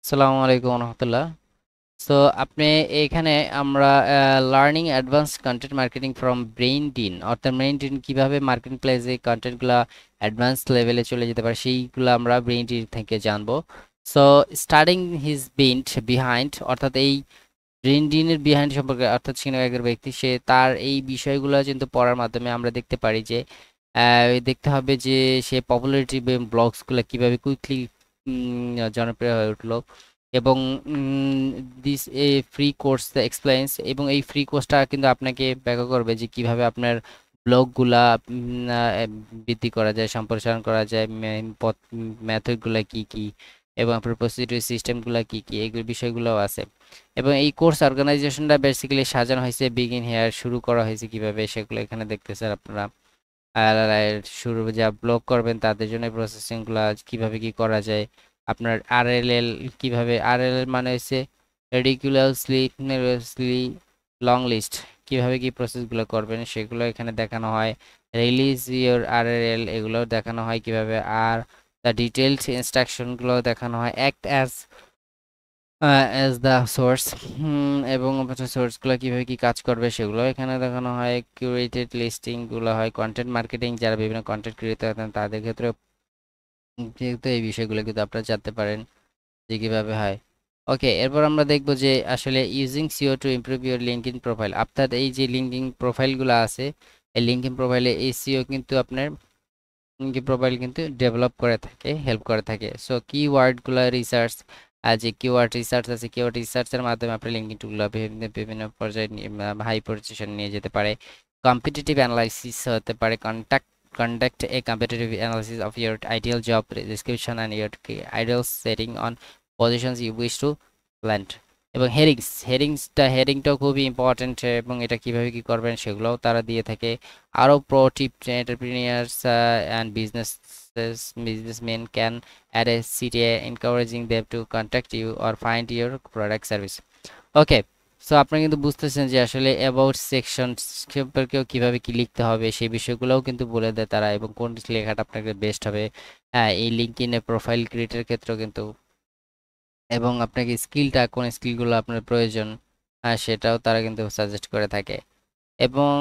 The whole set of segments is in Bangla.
আসসালামু আলাইকুম রহমতুল্লাহ। সো আপনি এখানে আমরা learning advance content marketing from brain dean, অর্থাৎ ব্রেইন ডিন কিভাবে মার্কেটিং প্লেসে কন্টেন্টগুলো অ্যাডভান্স লেভেলে চলে যেতে পারে সেইগুলো আমরা ব্রেইন ডিন থেকে জানবো। সো স্টার্টিং হিজ বিন্ট বিহাইন্ড, অর্থাৎ এই ব্রেইন ডিনের বিহাইন্ড সম্পর্কে, অর্থাৎ সিনেমা একজন ব্যক্তি সে তার এই বিষয়গুলো কিন্তু পড়ার মাধ্যমে আমরা দেখতে পারি যে দেখতে হবে যে সে পপুলারিটি ব্লগসগুলো কিভাবে কুইকলি জনপ্রিয় হয়ে উঠলো। এবং this A free course explains, এবং এই ফ্রি কোর্সটা কিন্তু আপনাকে ব্যাখ্যা করবে যে কিভাবে আপনার ব্লগগুলা বৃদ্ধি করা যায়, সম্প্রসারণ করা যায়, মেথডগুলা কি কি, এবং আপনার প্রসিডিউর সিস্টেমগুলা কি কি, এগুলো বিষয়গুলোও আছে। এবং এই কোর্স অর্গানাইজেশনটা বেসিক্যালি সাজানো হয়েছে বিগিন হেয়ার, শুরু করা হয়েছে কিভাবে সেগুলো এখানে দেখতেছেন আপনারা। আর শুরু যা ব্লগ করবেন তাদের জন্য প্রসেসিংগুলো কিভাবে কি করা যায়, আপনার আরএলএল কিভাবে, আরএলএল মানে হচ্ছে রেডিকুলাসলি লং লিস্ট, কিভাবে কি প্রসেসগুলো করবেন সেগুলো এখানে দেখানো হয়। রিলিজ ইওর আরএলএল এগুলো দেখানো হয় কিভাবে, আর দ্য ডিটেলড ইনস্ট্রাকশনগুলো দেখানো হয়। অ্যাক্ট অ্যাজ দ্য সোর্স, এবং সোর্সগুলো কীভাবে কি কাজ করবে সেগুলো এখানে দেখানো হয়। কিউরেটেড লিস্টিংগুলো হয়। কন্টেন্ট মার্কেটিং, যারা বিভিন্ন কন্টেন্ট ক্রিয়েটর আছেন তাদের ক্ষেত্রে যেহেতু এই বিষয়গুলো কিন্তু আপনারা জানতে পারেন যে কীভাবে হয়। ওকে, এরপর আমরা দেখব যে আসলে using SEO to improve your LinkedIn profile, অর্থাৎ এই যে লিঙ্কডইন প্রোফাইলগুলো আছে, এই লিঙ্কডইন প্রোফাইলে এই সিও কিন্তু আপনার লিঙ্কডইন প্রোফাইল কিন্তু ডেভেলপ করে থাকে, হেল্প করে থাকে। সো কিওয়ার্ডগুলো রিসার্চ, যে কিওয়ার্ড রিসার্চ আছে, কিওয়ার্ড রিসার্চের মাধ্যমে আপনি লিঙ্কডইন টুলগুলো বিভিন্ন বিভিন্ন পর্যায়ে হাই পজিশন নিয়ে যেতে পারে। কম্পিটিটিভ অ্যানালাইসিস হতে পারে, conduct a competitive analysis of your ideal job description and your ideal setting on positions you wish to land। এবং হেডিংটাও খুবই ইম্পর্ট্যান্ট, এবং এটা কিভাবে কি করবেন সেগুলোও তারা দিয়ে থাকে। আরও pro tip, entrepreneurs and businessmen can add a CTA encouraging them to contact you or find your product service। Okay, so আপনি কিন্তু বুঝতেছেন যে আসলে অ্যাবাউট সেকশন সম্পর্কেও কিভাবে কি লিখতে হবে সেই বিষয়গুলোও কিন্তু বলে দেয় তারা, এবং কোন লেখাটা আপনাকে বেস্ট হবে এই লিঙ্কডইনে প্রোফাইল ক্রিয়েটের ক্ষেত্রেও কিন্তু। এবং আপনাকে স্কিলটা, কোন স্কিলগুলো আপনার প্রয়োজন সেটাও তারা কিন্তু সাজেস্ট করে থাকে। এবং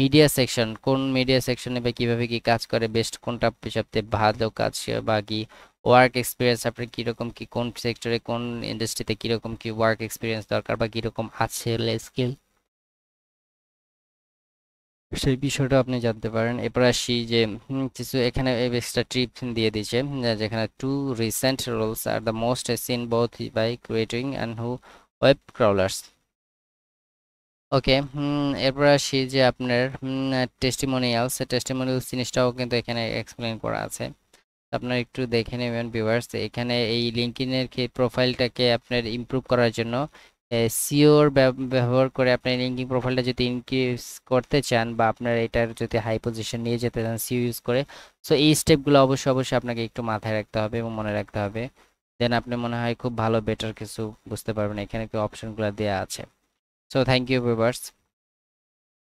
মিডিয়া সেকশন, কোন মিডিয়া সেকশনে বা কীভাবে কি কাজ করে, বেস্ট কোনটা সবচেয়ে ভালো কাজ, বা কি ওয়ার্ক এক্সপিরিয়েন্স আপনার কীরকম কি, কোন সেক্টরে কোন ইন্ডাস্ট্রিতে কীরকম কি ওয়ার্ক এক্সপিরিয়েন্স দরকার, বা কীরকম আছে স্কিল, সেই বিষয়টা আপনি জানতে পারেন। এরপর আসি যে কিছু এখানে এক্সট্রা টিপ দিয়ে দিয়েছে, যেখানে to recent roles are the most seen both by creating and who web crawlers. Okay, এরপর আসি যে আপনার টেস্টিমোনিয়ালস জিনিসটাও কিন্তু এখানে এক্সপ্লেন করা আছে। আপনার একটু দেখে নেবেন ভিউয়ার্স, এখানে এই লিঙ্কডইনের প্রোফাইলটাকে আপনার ইমপ্রুভ করার জন্য সিওর ব্যবহার করে আপনি লিঙ্কডইন প্রোফাইলটা যদি ইনক্রিজ করতে চান, বা আপনার এটার যদি হাই পজিশন নিয়ে যেতে চান সিও ইউজ করে, সো এই স্টেপগুলো অবশ্যই অবশ্যই আপনাকে একটু মাথায় রাখতে হবে এবং মনে রাখতে হবে। দেন আপনি মনে হয় খুব ভালো বেটার কিছু বুঝতে পারবেন, এখানে কি অপশনগুলো দেওয়া আছে। So thank you viewers.